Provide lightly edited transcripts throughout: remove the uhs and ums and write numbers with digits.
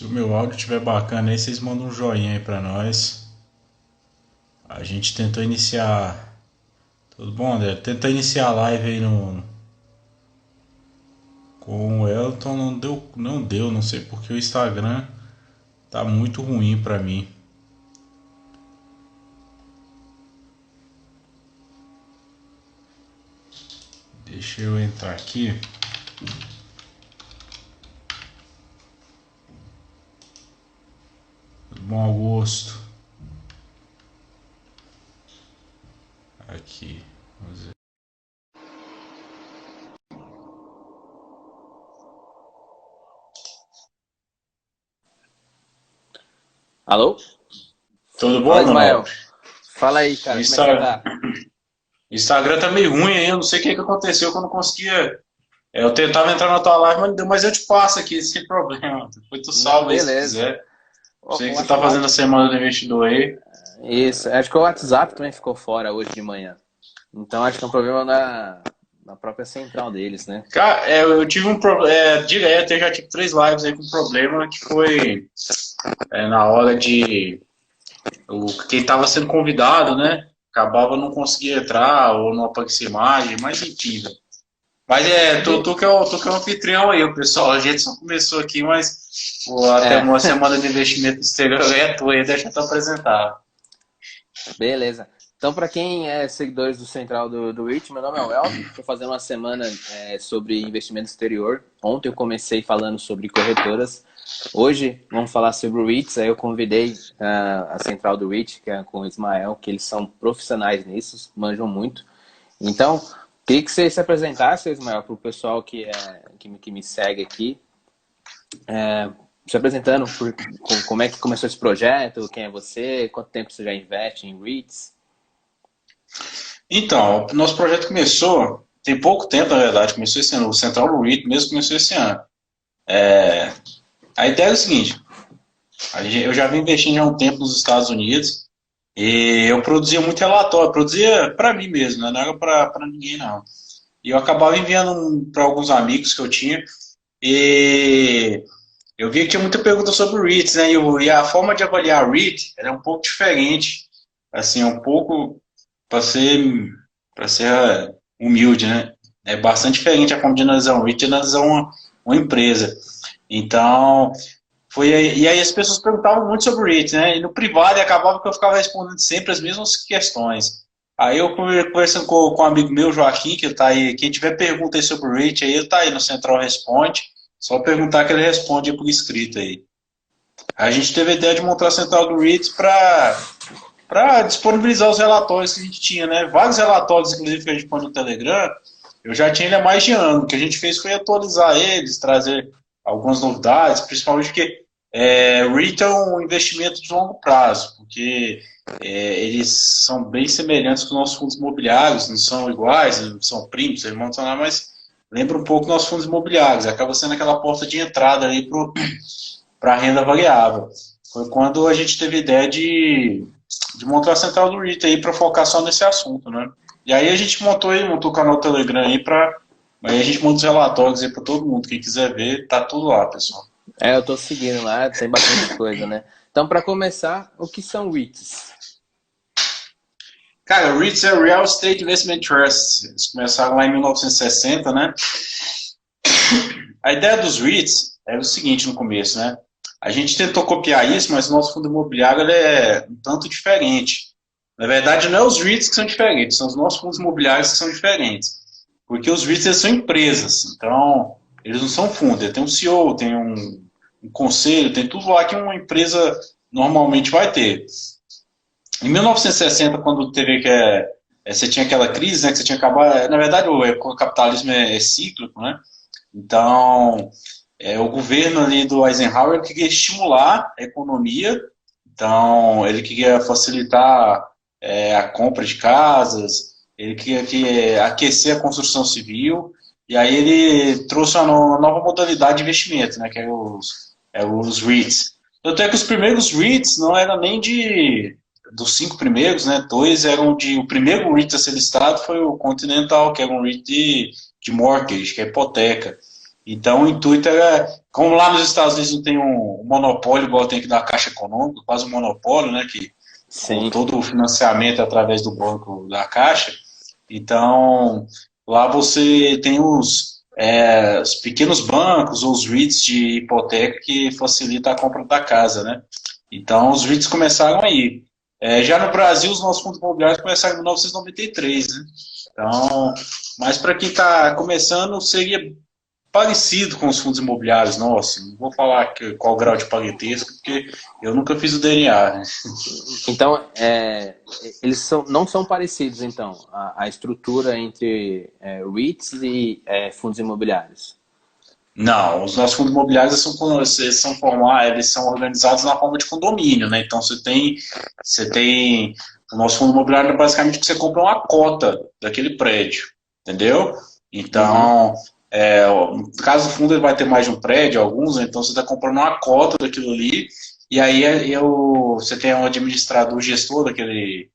Se o meu áudio estiver bacana aí, vocês mandam um joinha aí pra nós. A gente tentou iniciar. Tudo bom, André? Tentou iniciar a live aí com o Elton, não deu, não sei porque o Instagram tá muito ruim pra mim. Deixa eu entrar aqui. Tudo bom, Augusto? Aqui. Vamos ver. Alô? Tudo Fala, bom, meu Ismael. nobre? Fala aí, O cara, como é que você Insta- tá? o Instagram tá meio ruim aí, eu não sei o que aconteceu que eu não conseguia. Eu tentava entrar na tua live, mas não deu, mas eu te passo aqui, sem problema. Depois tu Não, salva aí se beleza. quiser. O, Sei o que você tá fazendo a WhatsApp. semana do investidor aí. Isso, acho que o WhatsApp também ficou fora hoje de manhã. Então acho que é um problema na própria central deles, né? Cara, eu tive um problema, direto, eu já tive 3 lives aí com problema, que foi na hora de quem estava sendo convidado, né? Acabava não conseguia entrar ou não aparecia imagem, mas enfim. Velho. Mas Be- tu que é o anfitrião aí, o pessoal. A gente só começou aqui, mas pô, até é, uma semana de investimento exterior é tua aí, deixa eu te apresentar. beleza. Então, para quem é seguidores do Central do REIT, meu nome é o Elton. Estou fazendo uma semana sobre investimento exterior. Ontem eu comecei falando sobre corretoras. Hoje vamos falar sobre o REITs. Aí eu convidei a Central do REIT, que é com o Ismael, que eles são profissionais nisso, manjam muito. Então, queria que você se apresentasse, Ismael, para o pessoal que me segue aqui. Se apresentando como é que começou esse projeto, quem é você, quanto tempo você já investe em REITs. Então, o nosso projeto começou, tem pouco tempo, na verdade, começou esse ano, o Central do REIT mesmo começou esse ano. A ideia é o seguinte, eu já vim investindo há um tempo nos Estados Unidos e eu produzia muito relatório, produzia para mim mesmo, né? Não era para ninguém não. E eu acabava enviando para alguns amigos que eu tinha e eu via que tinha muita pergunta sobre REITs, né? E a forma de avaliar REIT era um pouco diferente, assim, um pouco para ser humilde, né? É bastante diferente a forma de analisar um REIT e analisar uma empresa. Então, e aí as pessoas perguntavam muito sobre o REIT, né? E no privado e acabava que eu ficava respondendo sempre as mesmas questões. Aí eu conversando com um amigo meu, Joaquim, que tá aí, quem tiver pergunta aí sobre o REIT, aí ele tá aí no Central Responde, só perguntar que ele responde por escrito aí. A gente teve a ideia de montar a Central do REIT para disponibilizar os relatórios que a gente tinha, né? Vários relatórios, inclusive, que a gente põe no Telegram, eu já tinha ele há mais de ano. O que a gente fez foi atualizar eles, trazer algumas novidades, principalmente porque o REIT é um investimento de longo prazo, porque eles são bem semelhantes com os nossos fundos imobiliários, não são iguais, não são primos, irmãos, não são nada, mas lembra um pouco nossos fundos imobiliários. Acaba sendo aquela porta de entrada aí para a renda variável. Foi quando a gente teve a ideia de montar a central do REIT aí para focar só nesse assunto, né? E aí a gente montou o canal Telegram aí para aí a gente monta os relatórios aí para todo mundo. Quem quiser ver, tá tudo lá, pessoal. Eu tô seguindo lá, tem bastante coisa, né? Então, para começar, o que são REITs? Cara, o REITs é Real Estate Investment Trust. Eles começaram lá em 1960, né? A ideia dos REITs era o seguinte no começo, né? A gente tentou copiar isso, mas o nosso fundo imobiliário ele é um tanto diferente. Na verdade, não é os REITs que são diferentes, são os nossos fundos imobiliários que são diferentes. Porque os REITs eles são empresas, então eles não são fundos. Tem um CEO, tem um conselho, tem tudo lá que uma empresa normalmente vai ter. Em 1960, quando teve você tinha aquela crise, né, que você tinha acabado. Na verdade, o capitalismo é cíclico, né? Então, o governo ali do Eisenhower queria estimular a economia, então ele queria facilitar a compra de casas, ele queria aquecer a construção civil, e aí ele trouxe uma nova modalidade de investimento, né, que é os REITs. Tanto é que os primeiros REITs não eram nem dos 5 primeiros, né, dois eram o primeiro REIT a ser listado foi o Continental, que era um REIT de mortgage, que é hipoteca. Então o intuito era, como lá nos Estados Unidos não tem um monopólio igual tem aqui da Caixa Econômica, quase um monopólio, né, que Sim. todo o financiamento é através do banco da Caixa, então lá você tem os pequenos bancos ou os REITs de hipoteca que facilita a compra da casa, né? Então os REITs começaram aí. Já no Brasil, os nossos fundos imobiliários começaram em 1993, né? Então, mas para quem está começando, seria parecido com os fundos imobiliários nossos. Não vou falar qual o grau de parentesco, porque eu nunca fiz o DNA, né? Então, não são parecidos, então, a estrutura entre REITs e fundos imobiliários. Não, os nossos fundos imobiliários eles são organizados na forma de condomínio, né? Então você tem o nosso fundo imobiliário é basicamente que você compra uma cota daquele prédio, entendeu? Então, no caso do fundo ele vai ter mais de um prédio, alguns, né? Então você está comprando uma cota daquilo ali, e aí você tem um administrador, gestor daquele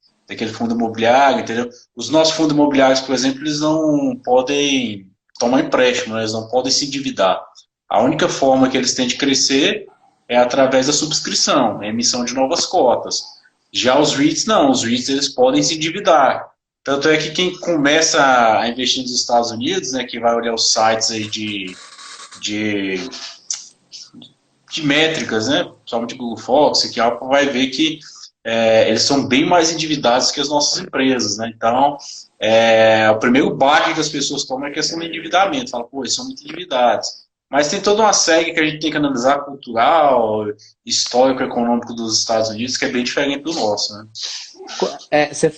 fundo imobiliário, entendeu? Os nossos fundos imobiliários, por exemplo, eles não podem tomar empréstimo, né? Eles não podem se endividar. A única forma que eles têm de crescer é através da subscrição, a emissão de novas cotas. Já os REITs não, os REITs eles podem se endividar. Tanto é que quem começa a investir nos Estados Unidos, né, que vai olhar os sites aí de, de métricas, né, principalmente Google Fox, que vai ver que eles são bem mais endividados que as nossas empresas, né? Então, o primeiro baque que as pessoas tomam é a questão do endividamento. Fala, pô, eles são muito endividados. Mas tem toda uma série que a gente tem que analisar, cultural, histórico, econômico dos Estados Unidos, que é bem diferente do nosso, né? Você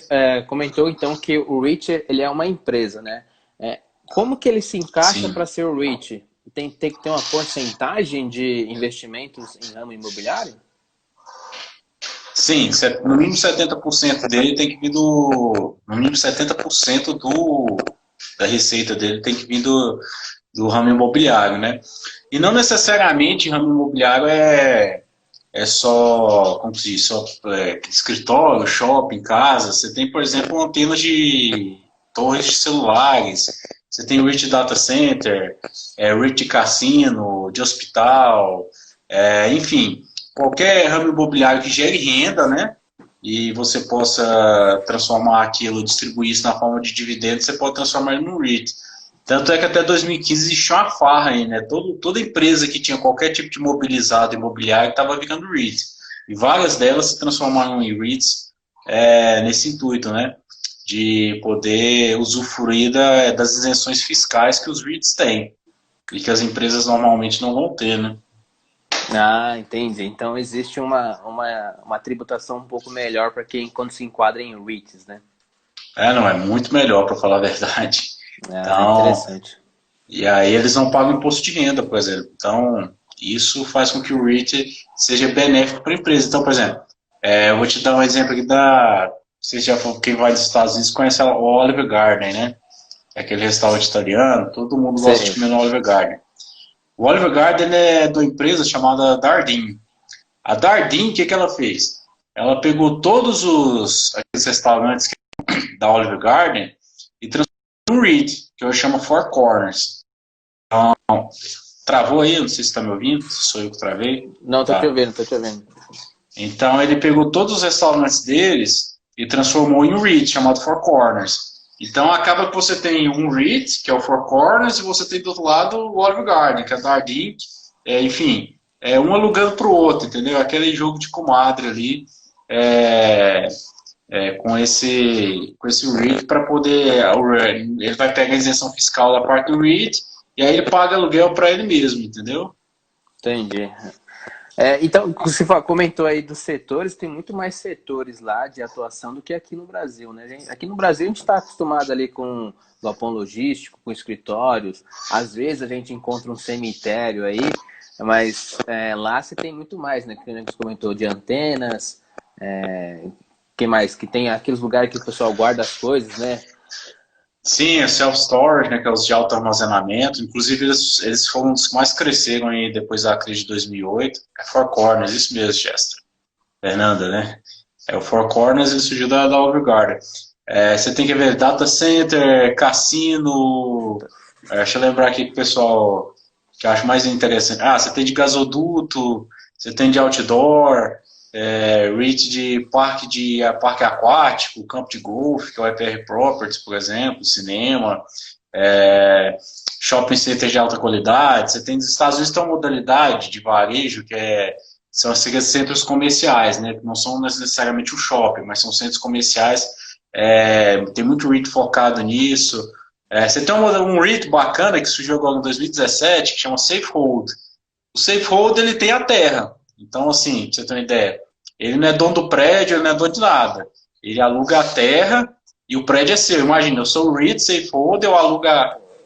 comentou, então, que o REIT ele é uma empresa, né? Como que ele se encaixa para ser o REIT? Tem que ter uma porcentagem de investimentos em ramo imobiliário? Sim, no mínimo 70% dele tem que vir no mínimo 70% da receita dele tem que vir do ramo imobiliário, né? E não necessariamente ramo imobiliário é só, como se diz, só escritório, shopping, casa. Você tem, por exemplo, antenas de torres de celulares, você tem REIT Data Center, REIT de cassino, de hospital, enfim, qualquer ramo imobiliário que gere renda, né? E você possa transformar aquilo, distribuir isso na forma de dividendos, você pode transformar ele num REIT. Tanto é que até 2015 existia uma farra aí, né? Toda empresa que tinha qualquer tipo de imobilizado imobiliário estava virando REIT. E várias delas se transformaram em REITs nesse intuito, né? De poder usufruir das isenções fiscais que os REITs têm. E que as empresas normalmente não vão ter, né? Ah, entendi. Então existe uma tributação um pouco melhor para quando se enquadra em REITs, né? Não, é muito melhor, para falar a verdade. Ah, Então, interessante. e aí eles não pagam imposto de renda, por exemplo. Então, isso faz com que o REIT seja benéfico para a empresa. Então, por exemplo, eu vou te dar um exemplo aqui você já falou, quem vai dos Estados Unidos conhece o Olive Garden, né? É aquele restaurante italiano, todo mundo gosta de comer no Olive Garden. O Olive Garden é de uma empresa chamada Darden. A Darden, o que ela fez? Ela pegou todos aqueles restaurantes da Olive Garden e transformou em um REIT, que eu chamo Four Corners. Então, travou aí? Não sei se está me ouvindo, se sou eu que travei. Não, tô te ouvindo, tô te ouvindo. Então, ele pegou todos os restaurantes deles e transformou em um REIT, chamado Four Corners. Então, acaba que você tem um REIT, que é o Four Corners, e você tem do outro lado o Olive Garden, que é a Darden. Enfim, um alugando para o outro, entendeu? Aquele jogo de comadre ali, com esse REIT para poder... Ele vai pegar a isenção fiscal da parte do REIT e aí ele paga aluguel para ele mesmo, entendeu? Entendi. Então, você comentou aí dos setores, tem muito mais setores lá de atuação do que aqui no Brasil, né? Aqui no Brasil a gente está acostumado ali com galpão logístico, com escritórios, às vezes a gente encontra um cemitério aí, mas lá você tem muito mais, né? Que você comentou de antenas, que mais? Que tem aqueles lugares que o pessoal guarda as coisas, né? Sim, é self-storage, né, que é os de alto armazenamento. Inclusive, eles foram um dos que mais cresceram aí depois da crise de 2008. É Four Corners, isso mesmo, Chester. Fernanda, né? O Four Corners, ele surgiu da Olive Garden. Você tem que ver data center, cassino. Deixa eu lembrar aqui que o pessoal que eu acho mais interessante. Ah, você tem de gasoduto, você tem de outdoor, REIT de parque aquático, campo de golfe, que é o EPR Properties, por exemplo, cinema, é, shopping centers de alta qualidade. Você tem nos Estados Unidos tem uma modalidade de varejo que são os centros comerciais, né? Que não são necessariamente um shopping, mas são centros comerciais. Tem muito REIT focado nisso. Você tem um REIT bacana que surgiu agora em 2017, que chama Safehold. O Safehold, ele tem a terra. Então, assim, pra você ter uma ideia, ele não é dono do prédio, ele não é dono de nada. Ele aluga a terra e o prédio é seu. Imagina, eu sou o REIT, Safehold, eu alugo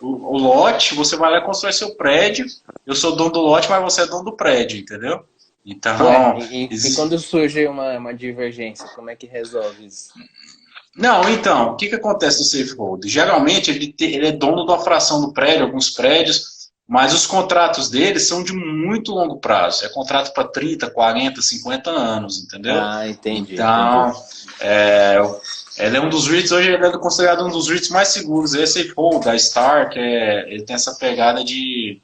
o lote, você vai lá e constrói seu prédio, eu sou dono do lote, mas você é dono do prédio, entendeu? Ué, Então, e quando surge uma divergência, como é que resolve isso? não, então, o que, que acontece no Safehold? Geralmente ele é dono da fração do prédio, alguns prédios, mas os contratos dele são de muito longo prazo. É contrato para 30, 40, 50 anos, entendeu? Ah, entendi. Então, é, ele é um dos REITs, hoje ele é considerado um dos REITs mais seguros. Esse Safehold, da Star, ele tem essa pegada de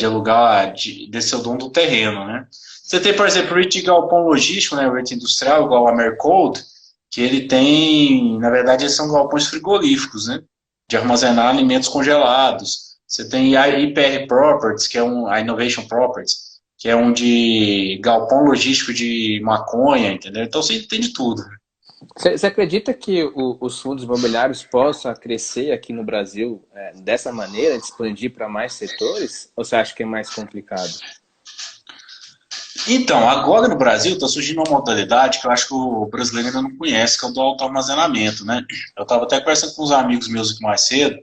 alugar, de ser o dono do terreno, né? Você tem, por exemplo, o REIT de galpão logístico, né, o REIT industrial, igual a Mercold, que ele tem, na verdade, eles são galpões frigoríficos, né? De armazenar alimentos congelados. Você tem a IPR Properties, que é a Innovation Properties, que é um de galpão logístico de maconha, entendeu? Então você tem de tudo. Você acredita que os fundos imobiliários possam crescer aqui no Brasil dessa maneira, de expandir para mais setores? Ou você acha que é mais complicado? Então, agora no Brasil está surgindo uma modalidade que eu acho que o brasileiro ainda não conhece, que é o do autoarmazenamento, né? Eu estava até conversando com uns amigos meus aqui mais cedo,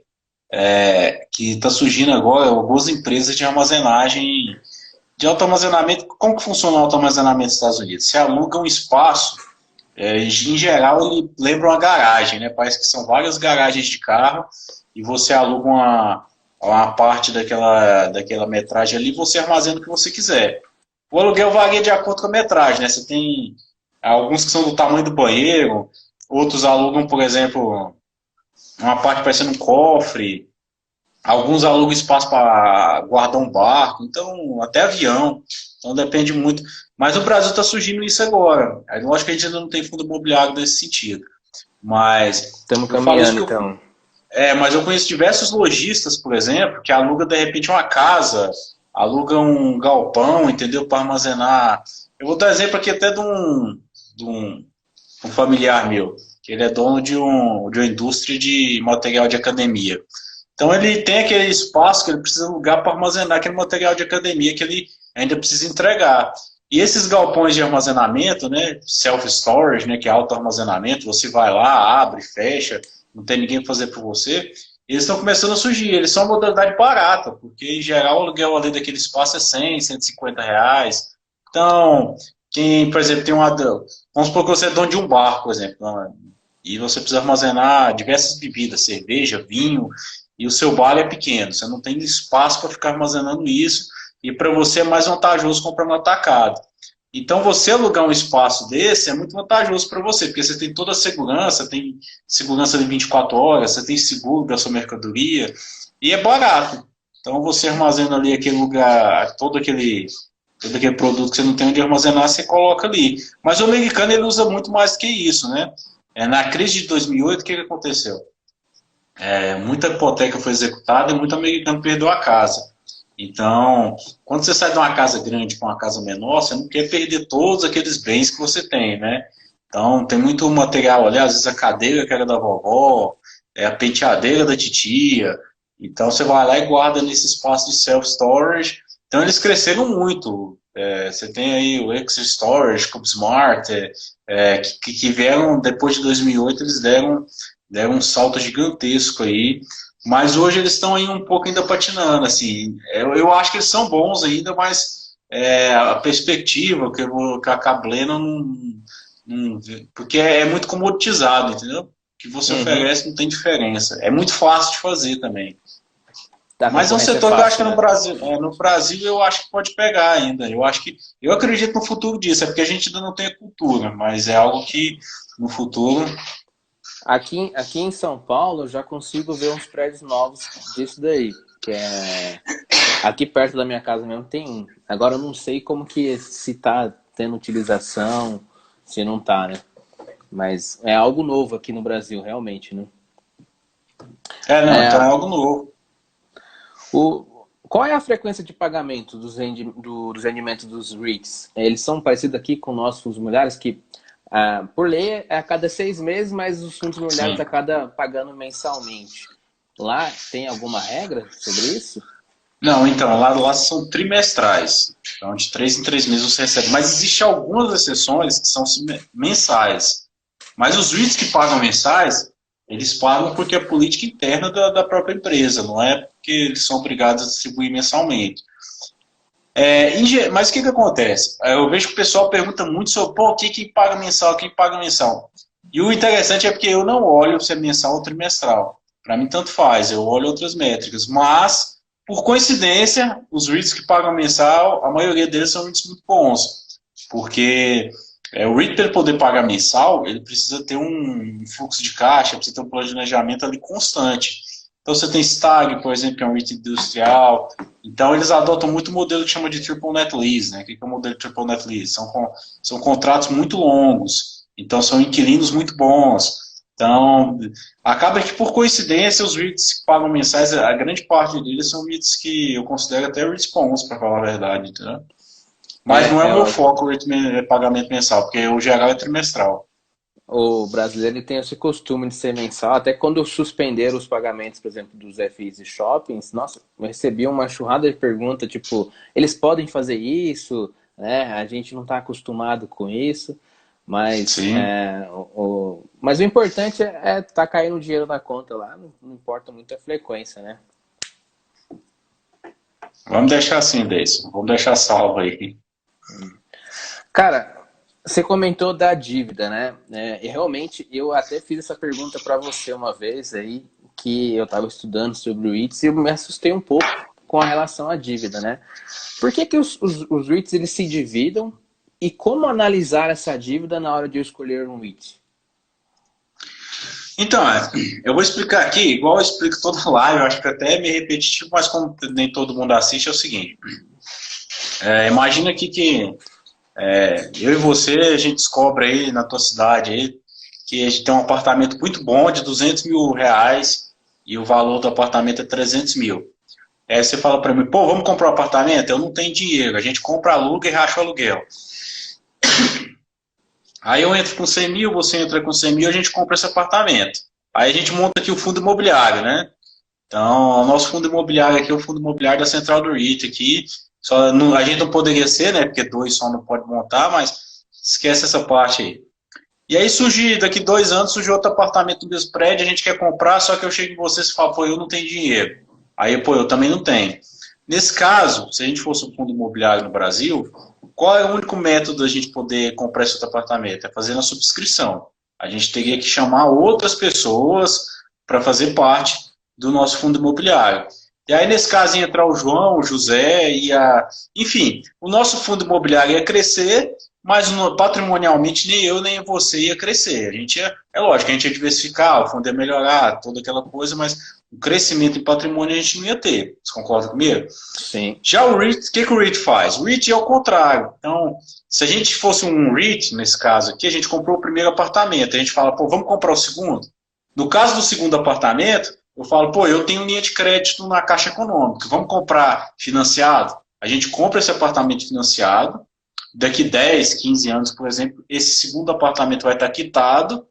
que está surgindo agora algumas empresas de armazenagem, de autoarmazenamento. Como que funciona o autoarmazenamento nos Estados Unidos? Você aluga um espaço, em geral ele lembra uma garagem, né? Parece que são várias garagens de carro e você aluga uma parte daquela metragem ali e você armazena o que você quiser. O aluguel varia de acordo com a metragem, né? Você tem alguns que são do tamanho do banheiro, outros alugam, por exemplo, uma parte parecendo um cofre, alguns alugam espaço para guardar um barco, então até avião, então depende muito. Mas o Brasil está surgindo isso agora. Aí, lógico que a gente ainda não tem fundo imobiliário nesse sentido. Mas Estamos eu falo isso caminhando, que então. mas eu conheço diversos lojistas, por exemplo, que alugam de repente uma casa, alugam um galpão, entendeu? Para armazenar. Eu vou dar exemplo aqui até de um familiar meu, que ele é dono de uma indústria de material de academia. Então ele tem aquele espaço que ele precisa alugar para armazenar aquele material de academia que ele ainda precisa entregar. E esses galpões de armazenamento, né, self-storage, né, que é auto-armazenamento, você vai lá, abre, fecha, não tem ninguém para fazer por você, eles estão começando a surgir. Eles são uma modalidade barata, porque em geral o aluguel ali daquele espaço é 100, 150 reais. Então, quem, por exemplo, vamos supor que você é dono de um bar, por exemplo, né, e você precisa armazenar diversas bebidas, cerveja, vinho, e o seu bar é pequeno, você não tem espaço para ficar armazenando isso, e para você é mais vantajoso comprar no atacado. Então, você alugar um espaço desse é muito vantajoso para você, porque você tem toda a segurança, tem segurança de 24 horas, você tem seguro da sua mercadoria, e é barato. Então, você armazena ali aquele lugar, todo aquele produto que você não tem onde armazenar, você coloca ali. Mas o americano, ele usa muito mais que isso, né? Na crise de 2008, o que aconteceu? Muita hipoteca foi executada e muito americano perdeu a casa. Então, quando você sai de uma casa grande para uma casa menor, você não quer perder todos aqueles bens que você tem, né? Então, tem muito material ali, às vezes a cadeira que era da vovó, a penteadeira da titia. Então, você vai lá e guarda nesse espaço de self-storage. Então, eles cresceram muito. Você tem aí o Extra Storage, CubeSmart, que vieram, depois de 2008, eles deram um salto gigantesco aí. Mas hoje eles estão aí um pouco ainda patinando, assim. Eu acho que eles são bons ainda, mas a perspectiva que a Cablena não porque é muito comoditizado, entendeu? O que você Uhum. oferece não tem diferença. É muito fácil de fazer também. A Mas é um concorrência é setor que eu acho que fácil, no né? Brasil, eu acho que pode pegar ainda. Eu acredito no futuro disso, é porque a gente ainda não tem a cultura, mas é algo que no futuro. Aqui em São Paulo eu já consigo ver uns prédios novos disso daí, que é Aqui perto da minha casa mesmo tem um. Agora eu não sei como que se tá tendo utilização, se não tá, né? Mas é algo novo aqui no Brasil, realmente, né? Não, então é É, algo novo. qual é a frequência de pagamento dos rendimentos dos REITs? Eles são parecidos aqui com nossos fundos imobiliários, que por lei é a cada 6 meses, mas os fundos imobiliários Sim. a cada pagando mensalmente. Lá tem alguma regra sobre isso? Não, então, lá são trimestrais. Então, de 3 em 3 meses você recebe. Mas existem algumas exceções que são mensais. Mas os REITs que pagam mensais, eles pagam porque é política interna da própria empresa, não é porque eles são obrigados a distribuir mensalmente. Mas o que, que acontece? Eu vejo que o pessoal pergunta muito sobre, pô, quem paga mensal, quem paga mensal. E o interessante é porque eu não olho se é mensal ou trimestral. Para mim, tanto faz, eu olho outras métricas. Mas, por coincidência, os REITs que pagam mensal, a maioria deles são REITs muito bons. Porque o REIT, para ele poder pagar mensal, ele precisa ter um fluxo de caixa, precisa ter um planejamento ali constante. Então, você tem Stag, por exemplo, que é um REIT industrial. Então, eles adotam muito o modelo que chama de Triple Net Lease. Né? O que é o modelo de Triple Net Lease? São contratos muito longos. Então, são inquilinos muito bons. Então, acaba que, por coincidência, os REITs que pagam mensais, a grande parte deles são REITs que eu considero até REITs bons, para falar a verdade. Entendeu? Mas não é o meu foco o pagamento mensal, porque o geral é trimestral. O brasileiro ele tem esse costume de ser mensal. Até quando suspenderam os pagamentos, por exemplo, dos FIs e shoppings, nossa, eu recebi uma churrada de pergunta, tipo, eles podem fazer isso, né? A gente não está acostumado com isso, mas, Sim. mas o importante é tá caindo dinheiro na conta lá, não importa muito a frequência, né? Vamos deixar assim, Deison. Vamos deixar salvo aí. Cara, você comentou da dívida, né? E realmente eu até fiz essa pergunta para você uma vez aí, que eu estava estudando sobre o REITs e eu me assustei um pouco com a relação à dívida, né? Por que que os REITs eles se dividam e como analisar essa dívida na hora de eu escolher um REIT? Então, eu vou explicar aqui, igual eu explico toda live, eu acho que até é meio repetitivo, mas como nem todo mundo assiste, é o seguinte. Imagina aqui que eu e você, a gente descobre aí na tua cidade aí, que a gente tem um apartamento muito bom de R$ 200 mil e o valor do apartamento é 300 mil. Aí você fala para mim, pô, vamos comprar um apartamento? Eu não tenho dinheiro, a gente compra, aluga e racha o aluguel. Aí eu entro com 100 mil, você entra com 100 mil, a gente compra esse apartamento. Aí a gente monta aqui o fundo imobiliário, né? Então, o nosso fundo imobiliário aqui é o fundo imobiliário da Central do REIT aqui. A gente não poderia ser, né? Porque dois só não pode montar, mas esquece essa parte aí. E aí surge, daqui 2 anos, surge outro apartamento no mesmo prédio, a gente quer comprar, só que eu chego em vocês e falo, pô, eu não tenho dinheiro. Aí, pô, eu também não tenho. Nesse caso, se a gente fosse um fundo imobiliário no Brasil, qual é o único método da gente poder comprar esse outro apartamento? É fazendo a subscrição. A gente teria que chamar outras pessoas para fazer parte do nosso fundo imobiliário. E aí, nesse caso, ia entrar o João, o José, enfim, o nosso fundo imobiliário ia crescer, mas patrimonialmente nem eu nem você ia crescer. É lógico, a gente ia diversificar, o fundo ia melhorar, toda aquela coisa, mas o crescimento em patrimônio a gente não ia ter. Você concorda comigo? Sim. Já o REIT, o que o REIT faz? O REIT é o contrário. Então, se a gente fosse um REIT, nesse caso aqui, a gente comprou o primeiro apartamento, a gente fala, pô, vamos comprar o segundo? No caso do segundo apartamento, eu falo, pô, eu tenho linha de crédito na Caixa Econômica, vamos comprar financiado? A gente compra esse apartamento financiado, daqui 10, 15 anos, por exemplo, esse segundo apartamento vai estar quitado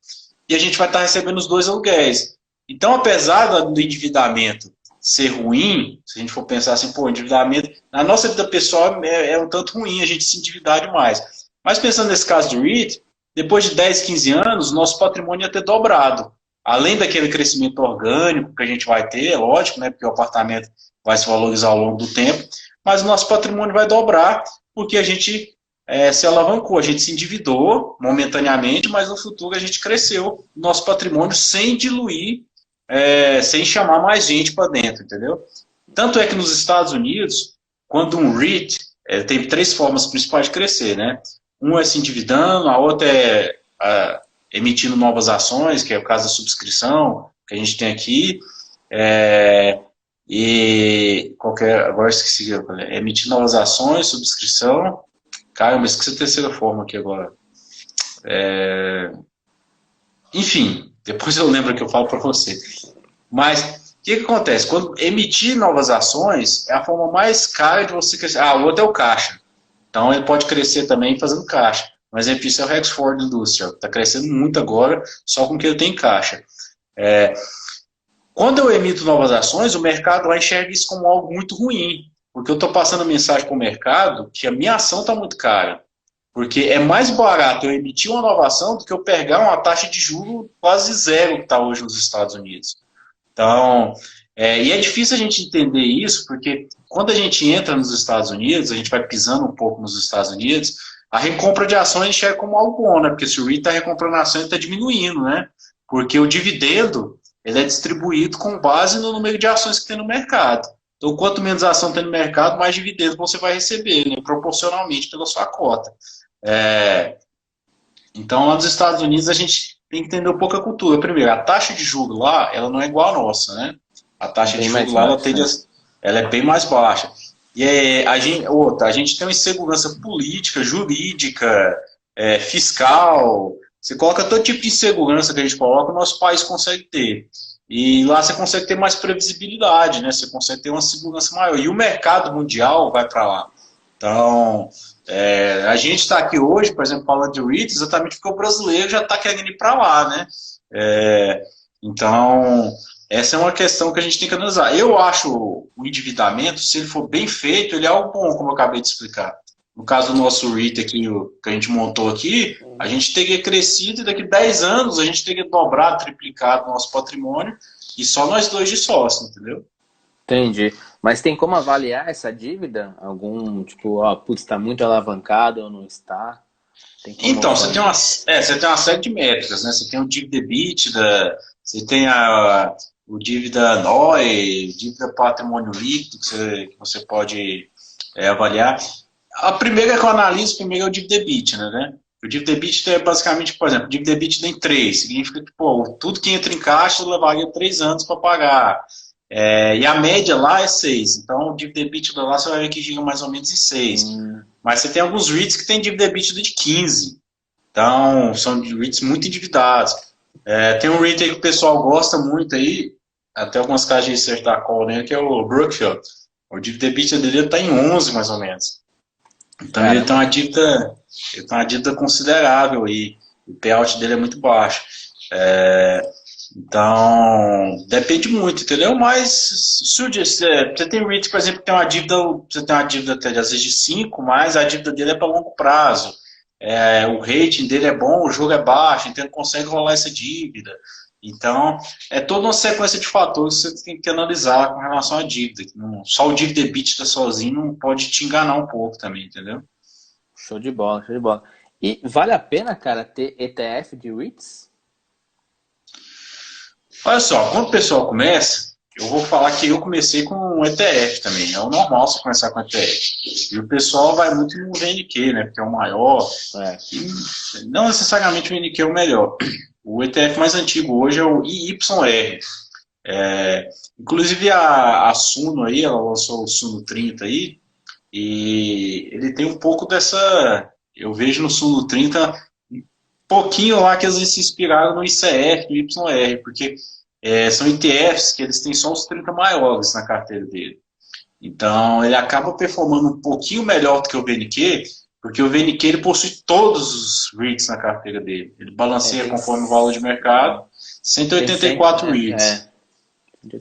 e a gente vai estar recebendo os dois aluguéis. Então, apesar do endividamento ser ruim, se a gente for pensar assim, pô, endividamento, na nossa vida pessoal é um tanto ruim a gente se endividar demais. Mas pensando nesse caso do REIT, depois de 10, 15 anos, nosso patrimônio ia ter dobrado. Além daquele crescimento orgânico que a gente vai ter, é lógico, né, porque o apartamento vai se valorizar ao longo do tempo, mas o nosso patrimônio vai dobrar porque a gente se alavancou, a gente se endividou momentaneamente, mas no futuro a gente cresceu nosso patrimônio sem diluir, sem chamar mais gente para dentro, entendeu? Tanto é que nos Estados Unidos, quando um REIT, tem 3 formas principais de crescer, né? Um é se endividando, a outra é emitindo novas ações, que é o caso da subscrição, que a gente tem aqui, e qualquer, agora esqueci, emitir novas ações, subscrição, caramba, esqueci a terceira forma aqui agora. Enfim, depois eu lembro que eu falo para você. Mas o que acontece? Quando emitir novas ações é a forma mais cara de você crescer. O outro é o caixa. Então ele pode crescer também fazendo caixa. Um exemplo disso é o Rexford Industrial. Está crescendo muito agora, só com que ele tem caixa. Quando eu emito novas ações, o mercado vai enxergar isso como algo muito ruim. Porque eu estou passando mensagem para o mercado que a minha ação está muito cara. Porque é mais barato eu emitir uma nova ação do que eu pegar uma taxa de juros quase zero que está hoje nos Estados Unidos. Então, e é difícil a gente entender isso, porque quando a gente entra nos Estados Unidos, a gente vai pisando um pouco nos Estados Unidos, a recompra de ações enxerga como algo bom, né? Porque se o REIT está recomprando ações, ele está diminuindo, né? Porque o dividendo, ele é distribuído com base no número de ações que tem no mercado. Então, quanto menos ação tem no mercado, mais dividendo você vai receber, né? Proporcionalmente pela sua cota. Então, lá nos Estados Unidos, a gente tem que entender um pouco a cultura. Primeiro, a taxa de juros lá, ela não é igual à nossa, né? A taxa de juros lá, ela é bem mais baixa. E a gente tem uma insegurança política, jurídica, fiscal. Você coloca todo tipo de insegurança que a gente coloca, o nosso país consegue ter. E lá você consegue ter mais previsibilidade, né? Você consegue ter uma segurança maior. E o mercado mundial vai para lá. Então, a gente está aqui hoje, por exemplo, falando de REITs, exatamente porque o brasileiro já está querendo ir para lá, né? Então, essa é uma questão que a gente tem que analisar. Eu acho o endividamento, se ele for bem feito, ele é algo bom, como eu acabei de explicar. No caso do nosso REIT aqui, que a gente montou aqui, a gente teria crescido e daqui a 10 anos a gente teria dobrado, triplicado o nosso patrimônio e só nós dois de sócio, entendeu? Entendi. Mas tem como avaliar essa dívida? Algum, tipo, putz, está muito alavancado ou não está? Então, você tem uma série de métricas, né? Você tem o dívida EBITDA, você tem o dívida NOI, dívida patrimônio líquido, que você pode avaliar. A primeira que eu analiso, primeiro é o dívida EBITDA, né? O dívida EBITDA é basicamente, por exemplo, o dívida EBITDA em 3, significa que, tudo que entra em caixa levaria 3 anos para pagar. E a média lá é 6. Então, o dívida EBITDA lá você vai ver que gira mais ou menos em 6. Mas você tem alguns REITs que tem dívida EBITDA de 15. Então, são REITs muito endividados. Tem um REIT aí que o pessoal gosta muito aí, até algumas casas de research da Call, né, que é o Brookfield. O dívida EBITDA dele está em 11, mais ou menos. Então, ele tem uma dívida considerável e o payout dele é muito baixo. Então, depende muito, entendeu? Mas você tem REIT, por exemplo, que tem uma dívida até às vezes de 5, mas a dívida dele é para longo prazo. O rating dele é bom, o jogo é baixo, então ele consegue rolar essa dívida. Então, é toda uma sequência de fatores que você tem que analisar com relação à dívida. Só o dívida EBITDA sozinho não pode te enganar um pouco também, entendeu? Show de bola, show de bola. E vale a pena, cara, ter ETF de REITs? Olha só, quando o pessoal começa, eu vou falar que eu comecei com um ETF também. É o normal você começar com ETF. E o pessoal vai muito no VNQ, né? Porque é o maior. E não necessariamente o VNQ é o melhor. O ETF mais antigo hoje é o IYR. Inclusive a Suno aí, ela lançou o Suno 30 aí. E ele tem um pouco dessa... Eu vejo no Suno 30 um pouquinho lá que eles se inspiraram no ICF, no YR, porque são ETFs que eles têm só os 30 maiores na carteira dele. Então, ele acaba performando um pouquinho melhor do que o VNQ, porque o VNQ ele possui todos os REITs na carteira dele. Ele balanceia conforme o valor de mercado, 184 REITs.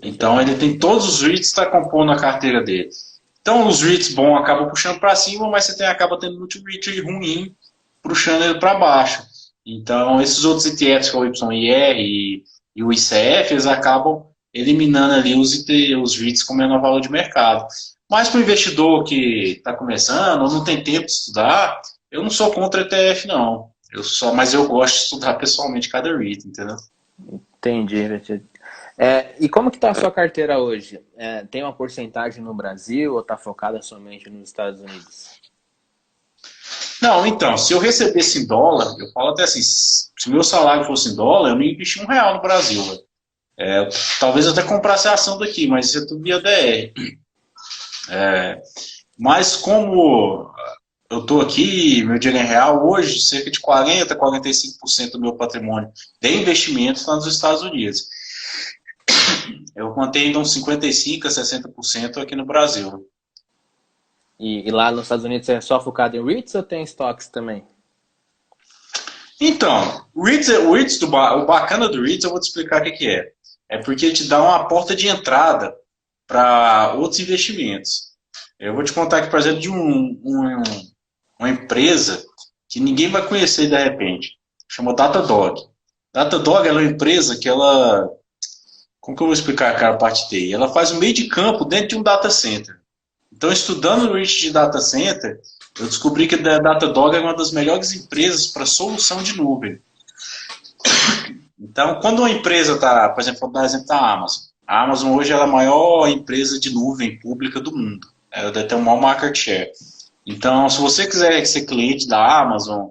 Então, ele tem todos os REITs que está compondo a carteira dele. Então, os REITs bons acabam puxando para cima, mas você acaba tendo muito REIT ruim, puxando ele para baixo. Então, esses outros ETFs, que é o YIR e o ICF, eles acabam eliminando ali os REITs com menor valor de mercado. Mas para o investidor que está começando, ou não tem tempo de estudar, eu não sou contra ETF, não. Mas eu gosto de estudar pessoalmente cada REIT, entendeu? Entendi, Richard. E como que está a sua carteira hoje? Tem uma porcentagem no Brasil ou está focada somente nos Estados Unidos? Não, então, se eu recebesse em dólar, eu falo até assim, se meu salário fosse em dólar, eu não ia investir R$1 no Brasil. Véio. Talvez até comprasse a ação daqui, mas isso é tudo via DR. Mas como eu estou aqui, meu dinheiro em real, hoje, cerca de 40, 45% do meu patrimônio de investimento está nos Estados Unidos. Eu mantenho uns 55% a 60% aqui no Brasil. E lá nos Estados Unidos é só focado em REITs ou tem estoques também? Então, o bacana do REITs, eu vou te explicar o que é. É porque ele te dá uma porta de entrada para outros investimentos. Eu vou te contar aqui, por exemplo, de uma empresa que ninguém vai conhecer de repente. Chama Datadog. Datadog é uma empresa que ela... Como que eu vou explicar, cara, a parte TI? Ela faz um meio de campo dentro de um data center. Então, estudando o REIT de data center, eu descobri que a Datadog é uma das melhores empresas para solução de nuvem. Então, quando uma empresa está, por exemplo, vou dar exemplo da Amazon. A Amazon hoje é a maior empresa de nuvem pública do mundo. Ela deve ter um maior market share. Então, se você quiser ser cliente da Amazon,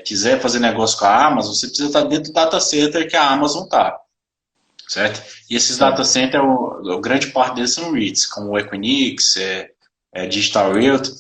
quiser fazer negócio com a Amazon, você precisa estar dentro do data center que a Amazon está. Certo? E esses data centers, a grande parte deles são REITs, como o Equinix, Digital Realty.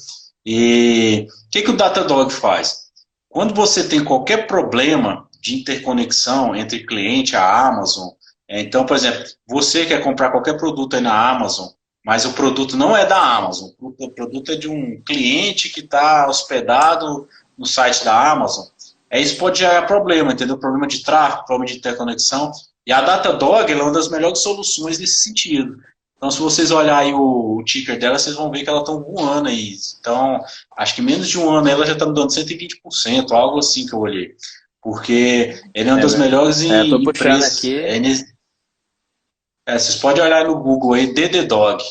E o que o Datadog faz? Quando você tem qualquer problema de interconexão entre cliente e a Amazon, então, por exemplo, você quer comprar qualquer produto aí na Amazon, mas o produto não é da Amazon, o produto é de um cliente que está hospedado no site da Amazon, isso pode gerar problema, entendeu? Problema de tráfego, problema de interconexão. E a Datadog é uma das melhores soluções nesse sentido. Então, se vocês olharem o ticker dela, vocês vão ver que ela está voando aí. Então, acho que menos de um ano ela já está dando 120%, algo assim que eu olhei. Porque ele é uma das melhores empresas. Vocês podem olhar no Google aí, DDDog.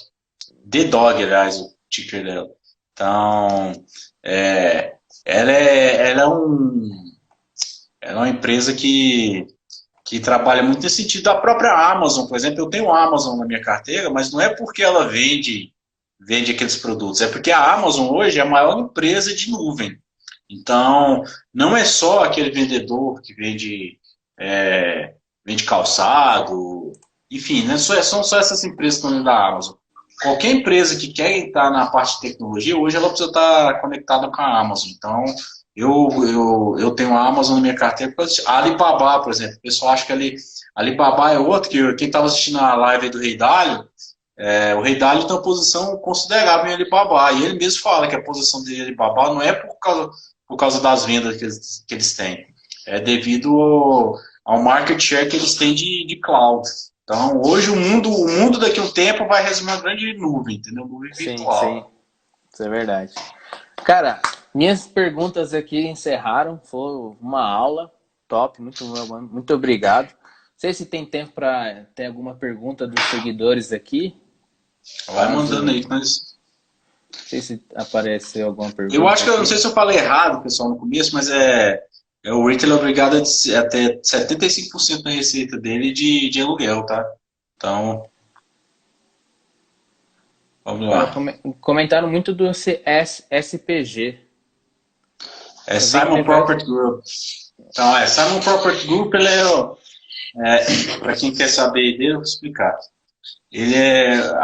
DDog, aliás, o ticker dela. Então, ela é uma empresa que trabalha muito nesse sentido. A própria Amazon, por exemplo, eu tenho Amazon na minha carteira, mas não é porque ela vende aqueles produtos, é porque a Amazon hoje é a maior empresa de nuvem. Então, não é só aquele vendedor que vende calçado, enfim, né? São só essas empresas que estão dentro da Amazon. Qualquer empresa que quer entrar na parte de tecnologia, hoje ela precisa estar conectada com a Amazon. Então, eu tenho a Amazon na minha carteira. A Alibaba, por exemplo, o pessoal acha que Alibaba é outro, que quem estava assistindo a live do Rei Dalio, o Rei Dalio tem uma posição considerável em Alibaba, e ele mesmo fala que a posição de Alibaba não é por causa das vendas que eles têm, é devido ao market share que eles têm de cloud. Então, hoje o mundo daqui a um tempo vai resumir uma grande nuvem, entendeu? Nuvem virtual. Sim, isso é verdade. Cara, minhas perguntas aqui encerraram, foi uma aula top, muito obrigado. Não sei se tem tempo para ter alguma pergunta dos seguidores aqui. Vai mandando aí, mas... Não sei se apareceu alguma pergunta. Eu acho que, eu não sei se eu falei errado, pessoal, no começo, mas o retail é obrigado a ter 75% da receita dele de aluguel, tá? Então, vamos lá. Comentaram muito do SPG. Simon Property Group. Então, Simon Property Group, ele para quem quer saber dele, eu vou explicar.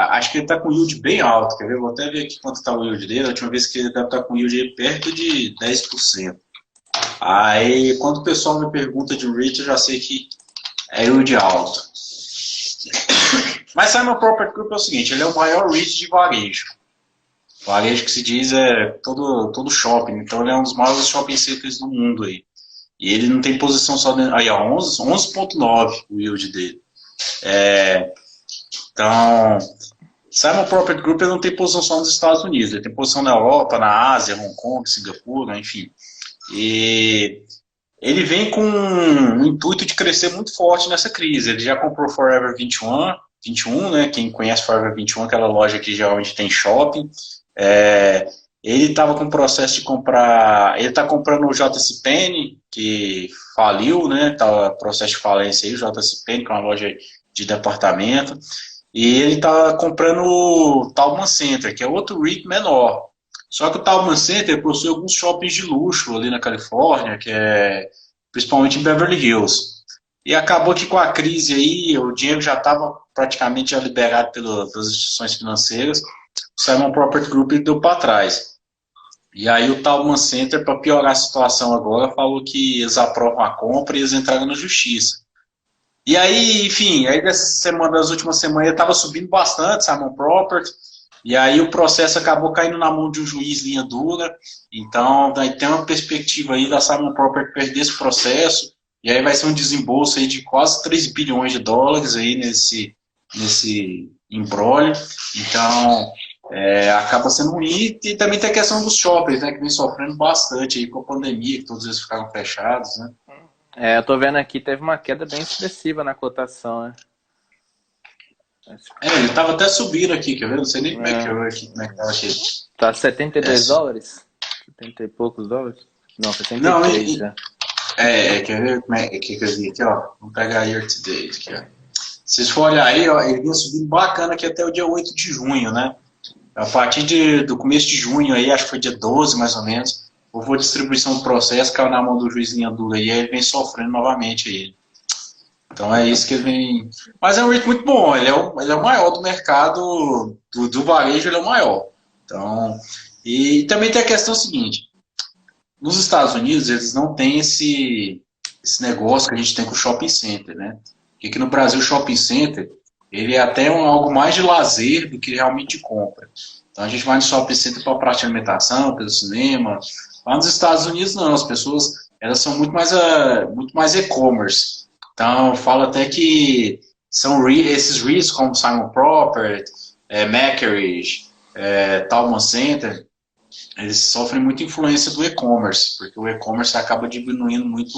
Acho que ele está com yield bem alto, quer ver? Vou até ver aqui quanto está o yield dele. A última vez que ele deve estar com yield perto de 10%. Aí, quando o pessoal me pergunta de REIT, eu já sei que é yield alto. Mas Simon Property Group é o seguinte, ele é o maior REIT de varejo. Varejo que se diz todo shopping, então ele é um dos maiores shopping centers do mundo aí. E ele não tem posição só dentro, aí 11,9 o yield dele. Então, Simon Property Group ele não tem posição só nos Estados Unidos, ele tem posição na Europa, na Ásia, Hong Kong, Singapura, enfim. E ele vem com um intuito de crescer muito forte nessa crise. Ele já comprou Forever 21, né? Quem conhece Forever 21, aquela loja que geralmente tem shopping. Ele estava com o processo de comprar. Ele está comprando o JCPenney, que faliu, né? Tá processo de falência aí, o JCPenney, que é uma loja de departamento. E ele está comprando o Taubman Center, que é outro REIT menor. Só que o Taubman Center possui alguns shoppings de luxo ali na Califórnia, que é principalmente em Beverly Hills. E acabou que com a crise aí, o dinheiro já estava praticamente já liberado pelas instituições financeiras, o Simon Property Group deu para trás. E aí o Taubman Center, para piorar a situação agora, falou que eles aprovam a compra e eles entraram na justiça. E aí, enfim, aí das últimas semanas estava subindo bastante, Simon Property, e aí o processo acabou caindo na mão de um juiz linha dura, então daí tem uma perspectiva aí da Simon Property perder esse processo, e aí vai ser um desembolso aí de quase 3 bilhões de dólares aí nesse imbróglio, então acaba sendo ruim, e também tem a questão dos shoppings, né, que vem sofrendo bastante aí com a pandemia, que todos eles ficaram fechados, né. Eu tô vendo aqui, teve uma queda bem expressiva na cotação, né? Ele tava até subindo aqui, quer ver? Não sei nem como é que eu aqui, como é que tava aqui. Tá 72 dólares? 70 e poucos dólares? Não, 73 não, já. Quer ver como é que eu vi aqui, ó? Vamos pegar year to date aqui, ó. Se vocês for olhar aí, ó, ele vinha subindo bacana aqui até o dia 8 de junho, né? A partir do começo de junho aí, acho que foi dia 12 mais ou menos, houve a distribuição do processo, caiu na mão do juiz linha dura e aí ele vem sofrendo novamente aí. Então é isso que ele vem. Mas é um REIT muito bom, ele é o maior do mercado, do varejo ele é o maior. Então, e também tem a questão seguinte: nos Estados Unidos eles não têm esse negócio que a gente tem com o shopping center, né? Porque aqui no Brasil o shopping center ele é até algo mais de lazer do que realmente de compra. Então a gente vai no shopping center para prática de alimentação, pelo cinema. Lá nos Estados Unidos não, as pessoas elas são muito mais e-commerce. Então, falo até que são esses REITs como Simon Property, Macquarie, Taubman Center, eles sofrem muita influência do e-commerce, porque o e-commerce acaba diminuindo muito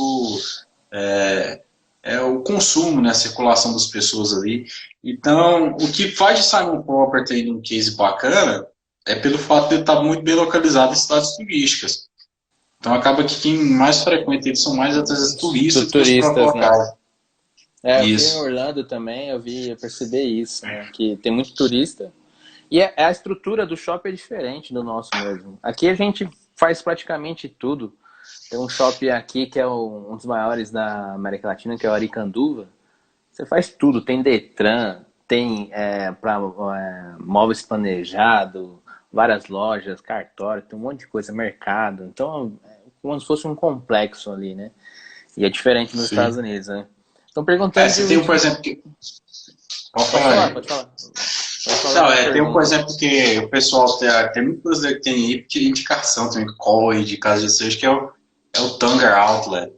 o consumo, né, a circulação das pessoas ali. Então, o que faz de Simon Property um case bacana é pelo fato de ele estar muito bem localizado em cidades turísticas. Então, acaba que quem mais frequenta eles são mais, às vezes, turistas que os próprios locais. Eu vi em Orlando também, eu percebi isso, né? Que tem muito turista. E a estrutura do shopping é diferente do nosso mesmo. Aqui a gente faz praticamente tudo. Tem um shopping aqui que é um dos maiores da América Latina, que é o Aricanduva. Você faz tudo, tem Detran, tem móveis planejados, várias lojas, cartório, tem um monte de coisa, mercado. Então, é como se fosse um complexo ali, né? E é diferente nos Estados Unidos, né? Estão perguntando... Você tem, por exemplo, que... Pode falar. Não, tem, por exemplo, que o pessoal tem muita coisa que tem aí, que indicação também, call de casa de seja, que é o Tanger Outlet.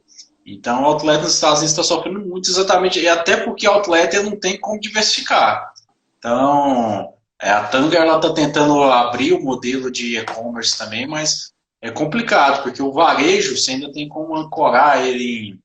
Então, o Outlet nos Estados Unidos está sofrendo muito exatamente, e até porque o Outlet ele não tem como diversificar. Então, a Tanger está tentando abrir o modelo de e-commerce também, mas é complicado, porque o varejo você ainda tem como ancorar ele.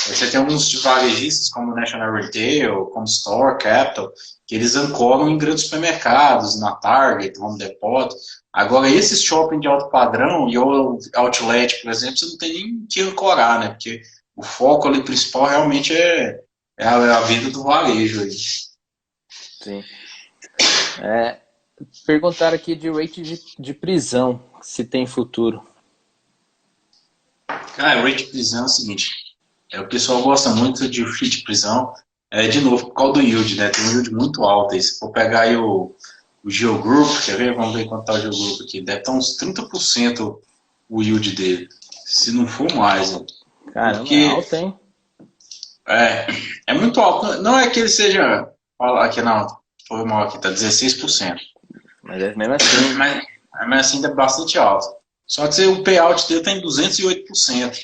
Você tem alguns varejistas como National Retail, como Store Capital, que eles ancoram em grandes supermercados, na Target, Home Depot. Agora, esses shopping de alto padrão e o outlet, por exemplo, você não tem nem que ancorar, né? Porque o foco ali principal realmente é a vida do varejo aí. Sim. Perguntaram aqui de rate de prisão, se tem futuro. Cara, o rate de prisão é o seguinte, o pessoal gosta muito de rate de prisão, de novo, por causa do yield, né? Tem um yield muito alto aí. Se for pegar aí o Geogroup, quer ver? Vamos ver quanto está o Geogroup aqui. Deve estar uns 30% o yield dele, se não for mais. Né? Caramba, porque... é alto, hein? É muito alto. Não é que ele seja... Fala aqui, não. Foi mal aqui, tá 16%. Mas é mesmo assim. Mas assim ainda é bastante alto. Só que o payout dele está em 208%. O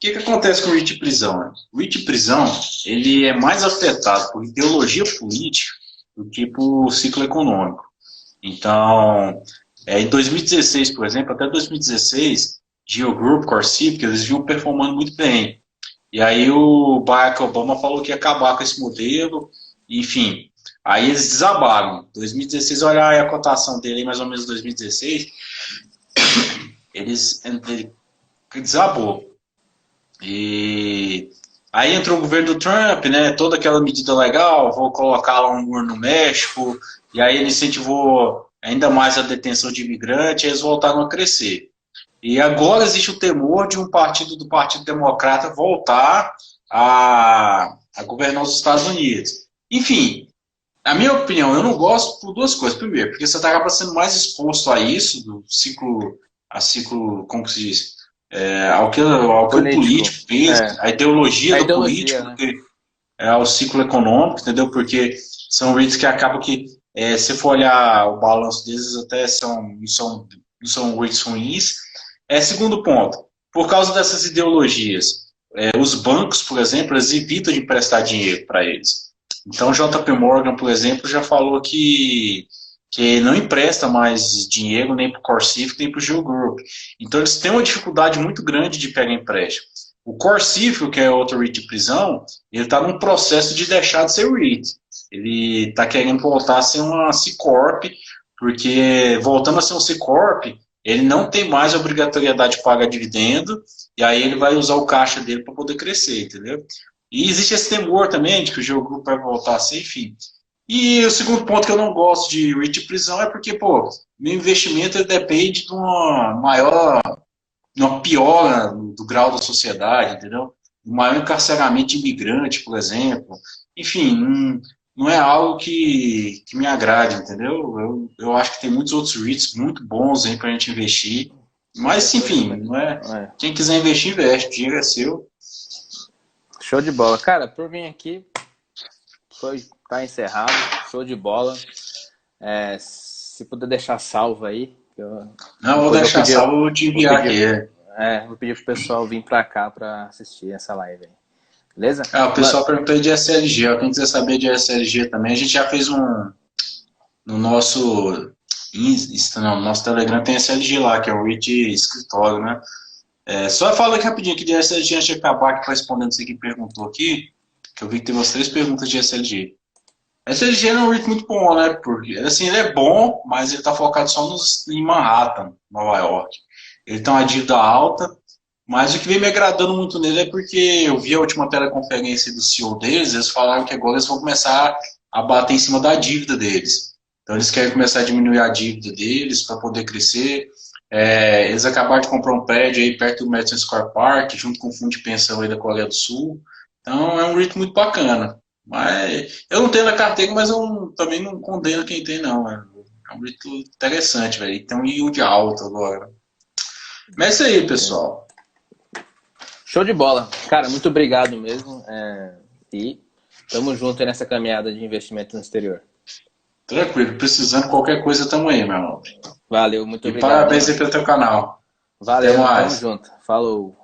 que acontece com o REIT de prisão? Né? O REIT de prisão ele é mais afetado por ideologia política do que por ciclo econômico. Então, em 2016, por exemplo, até 2016, Geogroup, Corsic, eles vinham performando muito bem. E aí o Barack Obama falou que ia acabar com esse modelo, enfim. Aí eles desabaram. 2016, olha aí a cotação dele, mais ou menos 2016, ele desabou. E aí entrou o governo do Trump, né? Toda aquela medida legal, vou colocar lá um muro no México, e aí ele incentivou ainda mais a detenção de imigrantes, e eles voltaram a crescer. E agora existe o temor de um partido do Partido Democrata voltar a governar os Estados Unidos. Enfim, na minha opinião, eu não gosto por duas coisas. Primeiro, porque você acaba sendo mais exposto a isso, do ciclo, a ciclo, como se diz, ao que o Político. político pensa, a ideologia A do ideologia, político, né? ao ciclo econômico, entendeu? Porque são REITs que acabam que, se for olhar o balanço deles, até não são REITs ruins. Segundo ponto, por causa dessas ideologias, os bancos, por exemplo, eles evitam de emprestar dinheiro para eles. Então, o JP Morgan, por exemplo, já falou que não empresta mais dinheiro nem para o Corsiv, nem para o Geo Group. Então, eles têm uma dificuldade muito grande de pegar empréstimo. O Corsiv, que é outro REIT de prisão, ele está num processo de deixar de ser REIT. Ele está querendo voltar a ser uma C-Corp, porque voltando a ser um C-Corp, ele não tem mais a obrigatoriedade de pagar dividendo, e aí ele vai usar o caixa dele para poder crescer, entendeu? E existe esse temor também de que o Geo Group vai voltar a ser, enfim. E o segundo ponto que eu não gosto de REIT de prisão é porque, pô, meu investimento ele depende de uma piora do grau da sociedade, entendeu? Um maior encarceramento de imigrante, por exemplo. Enfim, não é algo que me agrade, entendeu? Eu acho que tem muitos outros REITs muito bons aí para a gente investir. Mas, enfim, não é. Quem quiser investir, investe. O dinheiro é seu. Show de bola. Cara, por mim aqui, tá encerrado. Show de bola. Se puder deixar salvo aí. Não, vou deixar salvo, vou te enviar aqui. Vou pedir pro pessoal vir pra cá pra assistir essa live aí. Beleza? O pessoal perguntou de SLG. Ó, quem quiser saber de SLG também, a gente já fez no nosso Insta, não, no nosso Telegram tem SLG lá, que é o REIT escritório, né? Só fala aqui rapidinho aqui de SLG antes de acabar, que foi respondendo você que perguntou aqui, que eu vi que teve umas 3 perguntas de SLG. SLG é um REIT muito bom, né? Porque, assim, ele é bom, mas ele está focado só em Manhattan, Nova York. Ele tem uma dívida alta, mas o que vem me agradando muito nele é porque eu vi a última teleconferência do CEO deles, eles falaram que agora eles vão começar a bater em cima da dívida deles. Então eles querem começar a diminuir a dívida deles para poder crescer. Eles acabaram de comprar um prédio aí perto do Madison Square Park, junto com o fundo de pensão aí da Coreia do Sul. Então é um REIT muito bacana. Mas eu não tenho na carteira, mas eu também não condeno quem tem, não. É um REIT interessante, velho. Tem um yield alto agora. Mas é isso aí, pessoal. Show de bola. Cara, muito obrigado mesmo. E tamo junto aí nessa caminhada de investimento no exterior. Tranquilo. Precisando de qualquer coisa, tamo aí, meu irmão. Valeu, muito obrigado. E parabéns aí pelo teu canal. Valeu, até mais. Tamo junto. Falou.